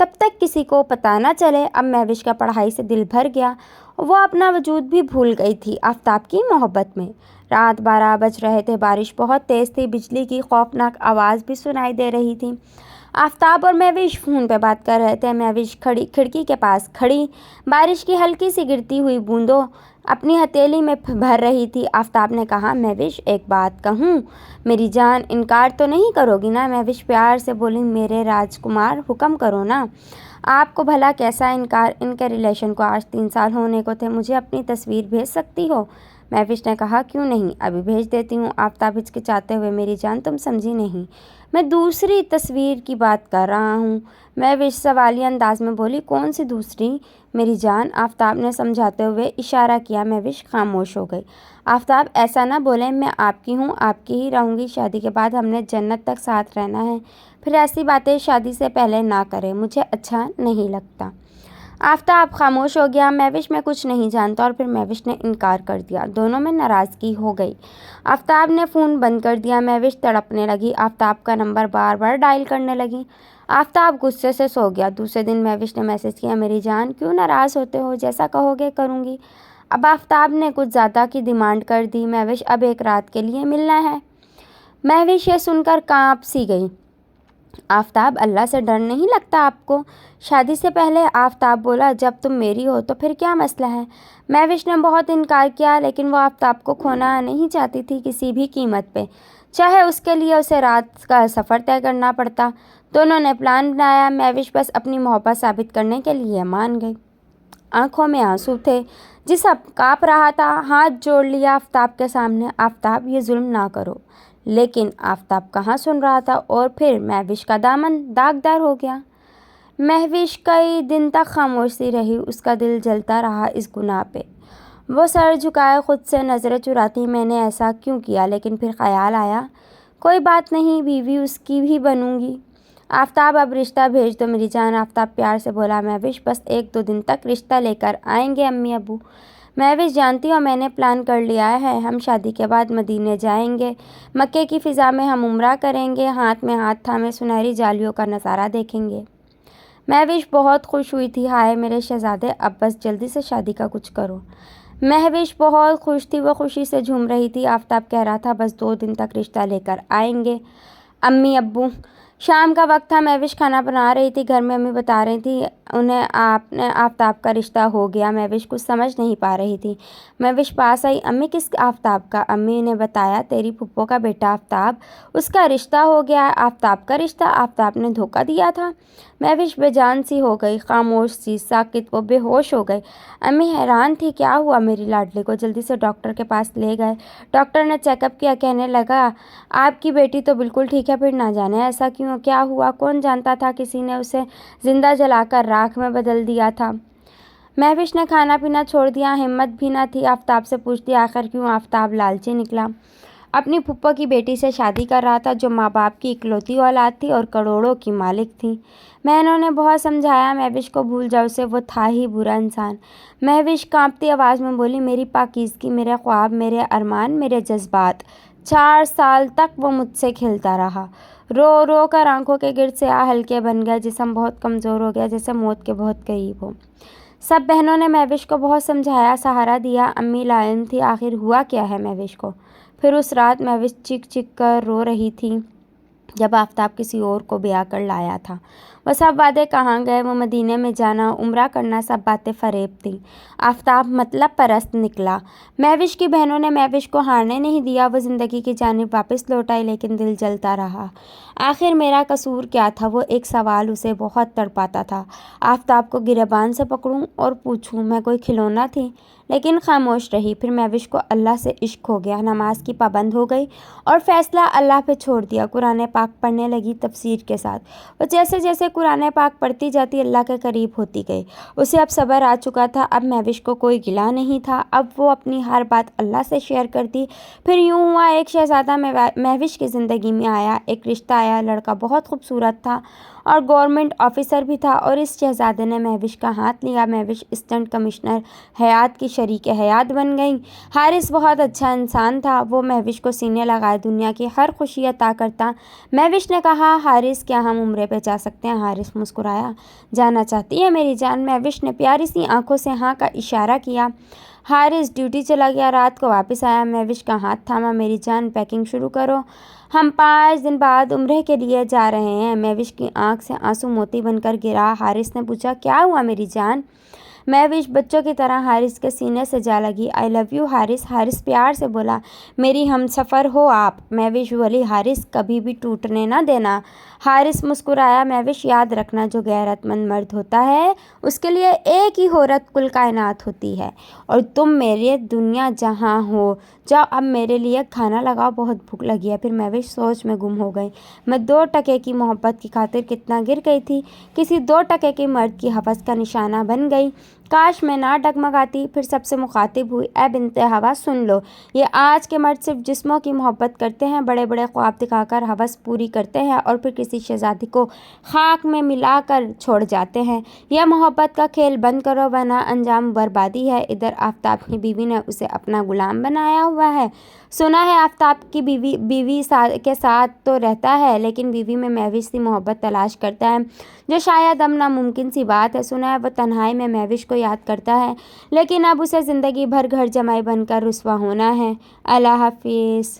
تب تک کسی کو پتہ نہ چلے۔ اب مہوش کا پڑھائی سے دل بھر گیا، وہ اپنا وجود بھی بھول گئی تھی آفتاب کی محبت میں۔ رات 12 بج رہے تھے، بارش بہت تیز تھی، بجلی کی خوفناک آواز بھی سنائی دے رہی تھی۔ آفتاب اور مہوش فون پہ بات کر رہے تھے۔ مہوش کھڑکی کے پاس کھڑی بارش کی ہلکی سی گرتی ہوئی بوندوں اپنی ہتھیلی میں بھر رہی تھی۔ آفتاب نے کہا، مہوش ایک بات کہوں؟ میری جان، انکار تو نہیں کرو گی نا؟ مہوش پیار سے بولی، میرے راجکمار، حکم کرو نا۔ آپ کو بھلا کیسا انکار؟ ان کے ریلیشن کو آج 3 سال ہونے کو تھے، مجھے اپنی تصویر بھیج سکتی ہو؟ مہوش نے کہا، کیوں نہیں، ابھی بھیج دیتی ہوں۔ آفتاب ہچکچاتے ہوئے، میری جان تم سمجھی نہیں، میں دوسری تصویر کی بات کر رہا ہوں۔ مہوش سوالیہ انداز میں بولی، کون سی دوسری میری جان؟ آفتاب نے سمجھاتے ہوئے اشارہ کیا۔ مہوش خاموش ہو گئی۔ آفتاب ایسا نہ بولیں، میں آپ کی ہوں، آپ کی ہی رہوں گی، شادی کے بعد ہم نے جنت تک ساتھ رہنا ہے، پھر ایسی باتیں شادی سے پہلے نہ کریں، مجھے اچھا نہیں لگتا۔ آفتاب خاموش ہو گیا۔ مہوش میں کچھ نہیں جانتا، اور پھر مہوش نے انکار کر دیا۔ دونوں میں ناراضگی ہو گئی۔ آفتاب نے فون بند کر دیا۔ مہوش تڑپنے لگی، آفتاب کا نمبر بار بار ڈائل کرنے لگی۔ آفتاب غصے سے سو گیا۔ دوسرے دن مہوش نے میسج کیا، میری جان کیوں ناراض ہوتے ہو؟ جیسا کہو گے کروں گی۔ اب آفتاب نے کچھ زیادہ کی ڈیمانڈ کر دی۔ مہوش اب ایک رات کے لیے ملنا ہے۔ مہوش یہ سن کر کانپ سی گئی۔ آفتاب، اللہ سے ڈر نہیں لگتا آپ کو؟ شادی سے پہلے؟ آفتاب بولا، جب تم میری ہو تو پھر کیا مسئلہ ہے؟ مہوش نے بہت انکار کیا، لیکن وہ آفتاب کو کھونا نہیں چاہتی تھی کسی بھی قیمت پہ، چاہے اس کے لیے اسے رات کا سفر طے کرنا پڑتا۔ دونوں نے پلان بنایا۔ مہوش بس اپنی محبت ثابت کرنے کے لیے مان گئی۔ آنکھوں میں آنسو تھے، جسم کانپ رہا تھا۔ ہاتھ جوڑ لیا آفتاب کے سامنے، آفتاب یہ ظلم نہ کرو۔ لیکن آفتاب کہاں سن رہا تھا، اور پھر مہوش کا دامن داغدار ہو گیا۔ مہوش کئی دن تک خاموش سی رہی، اس کا دل جلتا رہا اس گناہ پہ۔ وہ سر جھکائے خود سے نظریں چراتی، میں نے ایسا کیوں کیا؟ لیکن پھر خیال آیا، کوئی بات نہیں، بیوی اس کی بھی بنوں گی۔ آفتاب، اب رشتہ بھیج دو میری جان۔ آفتاب پیار سے بولا۔ مہوش، بس 1-2 دن تک رشتہ لے کر آئیں گے امی ابو۔ مہوش، جانتی ہو میں نے پلان کر لیا ہے، ہم شادی کے بعد مدینے جائیں گے، مکے کی فضا میں ہم عمرہ کریں گے، ہاتھ میں ہاتھ تھامے سنہری جالیوں کا نظارہ دیکھیں گے۔ مہوش بہت خوش ہوئی تھی، ہائے میرے شہزادے، اب بس جلدی سے شادی کا کچھ کرو۔ مہوش بہت خوش تھی، وہ خوشی سے جھوم رہی تھی۔ آفتاب کہہ رہا تھا، بس 2 دن تک رشتہ لے کر آئیں گے امی ابو۔ شام کا وقت تھا، مہوش کھانا بنا رہی تھی، گھر میں امی بتا رہی تھی انہیں آفتاب کا رشتہ ہو گیا۔ مہوش کچھ سمجھ نہیں پا رہی تھی۔ مہوش پاس آئی، امی کس آفتاب کا؟ امی نے بتایا، تیری پھپھو کا بیٹا آفتاب، اس کا رشتہ ہو گیا ہے۔ آفتاب کا رشتہ؟ آفتاب نے دھوکہ دیا تھا؟ مہوش بے جان سی ہو گئی، خاموش سی، ساکت، وہ بے ہوش ہو گئی۔ امی حیران تھی، کیا ہوا میری لاڈلی کو؟ جلدی سے ڈاکٹر کے پاس لے گئے۔ ڈاکٹر نے چیک اپ کیا، کہنے لگا، آپ کی بیٹی تو بالکل ٹھیک ہے، پھر نہ جانے ایسا کیوں، کیا ہوا؟ کون جانتا تھا کسی نے اسے زندہ جلا کر راکھ میں بدل دیا تھا۔ مہوش نے کھانا پینا چھوڑ دیا، ہمت بھی نہ تھی آفتاب سے پوچھتی، آخر کیوں؟ آفتاب لالچی نکلا، اپنی پھپھو کی بیٹی سے شادی کر رہا تھا، جو ماں باپ کی اکلوتی اولاد تھی اور کروڑوں کی مالک تھی۔ بہنوں نے بہت سمجھایا مہوش کو بھول جا اسے، وہ تھا ہی برا انسان۔ مہوش کانپتی آواز میں بولی، میری پاکیزگی، میرے خواب، میرے ارمان، میرے جذبات۔ 4 سال تک وہ مجھ سے کھلتا رہا، رو رو کر آنکھوں کے گرد سیاہ حلقے بن گئے، جسم بہت کمزور ہو گیا، جیسے موت کے بہت قریب ہو۔ سب بہنوں نے مہوش کو بہت سمجھایا، سہارا دیا، امی لائن تھی، آخر ہوا کیا ہے مہوش کو؟ پھر اس رات مہوش چیخ چیخ کر رو رہی تھی، جب آفتاب کسی اور کو بیاہ کر لایا تھا۔ وہ سب وعدے کہاں گئے؟ وہ مدینے میں جانا، عمرہ کرنا، سب باتیں فریب تھیں۔ آفتاب مطلب پرست نکلا۔ مہوش کی بہنوں نے مہوش کو ہارنے نہیں دیا، وہ زندگی کی جانب واپس لوٹ آئی، لیکن دل جلتا رہا۔ آخر میرا قصور کیا تھا؟ وہ ایک سوال اسے بہت تڑپاتا تھا۔ آفتاب کو گریبان سے پکڑوں اور پوچھوں، میں کوئی کھلونا تھی؟ لیکن خاموش رہی۔ پھر مہوش کو اللہ سے عشق ہو گیا، نماز کی پابند ہو گئی اور فیصلہ اللہ پہ چھوڑ دیا۔ قرآن پاک پڑھنے لگی تفسیر کے ساتھ۔ وہ جیسے جیسے قرآن پاک پڑھتی جاتی اللہ کے قریب ہوتی گئی۔ اسے اب صبر آ چکا تھا، اب مہوش کو کوئی گلہ نہیں تھا، اب وہ اپنی ہر بات اللہ سے شیئر کرتی۔ پھر یوں ہوا، ایک شہزادہ مہوش کی زندگی میں آیا، ایک رشتہ آیا، لڑکا بہت خوبصورت تھا اور گورنمنٹ آفیسر بھی تھا، اور اس شہزادے نے مہوش کا ہاتھ لیا۔ مہوش اسسٹنٹ کمشنر حیات کی شریک حیات بن گئی۔ حارث بہت اچھا انسان تھا، وہ مہوش کو سینے لگائے دنیا کی ہر خوشی عطا کرتا۔ مہوش نے کہا، حارث کیا ہم عمرے پہ جا سکتے ہیں؟ حارث مسکرایا۔ جانا چاہتی ہے میری جان؟ مہوش نے پیاری سی آنکھوں سے ہاں کا اشارہ کیا۔ حارث ڈیوٹی چلا گیا، رات کو واپس آیا، مہوش کا ہاتھ تھاما۔ میری جان پیکنگ شروع کرو، ہم 5 دن بعد عمرے کے لیے جا رہے ہیں۔ مہوش کی آنکھ سے آنسو موتی بن کر گرا۔ حارث نے پوچھا، کیا ہوا میری جان؟ مہوش بچوں کی طرح حارث کے سینے سے جا لگی۔ آئی لو یو حارث۔ حارث پیار سے بولا، میری ہم سفر ہو آپ۔ مہوش بولی، حارث کبھی بھی ٹوٹنے نہ دینا۔ حارث مسکرایا۔ مہوش یاد رکھنا، جو غیرت مند مرد ہوتا ہے اس کے لیے ایک ہی عورت کل کائنات ہوتی ہے، اور تم میرے دنیا جہاں ہو۔ جاؤ اب میرے لیے کھانا لگاؤ، بہت بھوک لگی ہے۔ پھر مہوش سوچ میں گم ہو گئی۔ میں 2 ٹکے کی محبت کی خاطر کتنا گر گئی تھی، کسی 2 ٹکے کے مرد کی ہوس کا نشانہ بن گئی۔ کاش میں نہ ڈگمگاتی۔ پھر سب سے مخاطب ہوئی، اے بنت ہوا سن لو، یہ آج کے مرد صرف جسموں کی محبت کرتے ہیں، بڑے بڑے خواب دکھا کر ہوس پوری کرتے ہیں اور پھر کسی شہزادی کو خاک میں ملا کر چھوڑ جاتے ہیں۔ یہ محبت کا کھیل بند کرو ورنہ انجام بربادی ہے۔ ادھر آفتاب کی بیوی نے اسے اپنا غلام بنایا ہوا ہے۔ سنا ہے آفتاب کی بیوی کے ساتھ تو رہتا ہے، لیکن بیوی میں مہوش سی محبت تلاش کرتا ہے، جو شاید اب ناممکن سی بات ہے۔ سنا ہے وہ تنہائی میں مہوش کو یاد کرتا ہے، لیکن اب اسے زندگی بھر گھر جمائی بن کر رسوا ہونا ہے۔ اللہ حافظ۔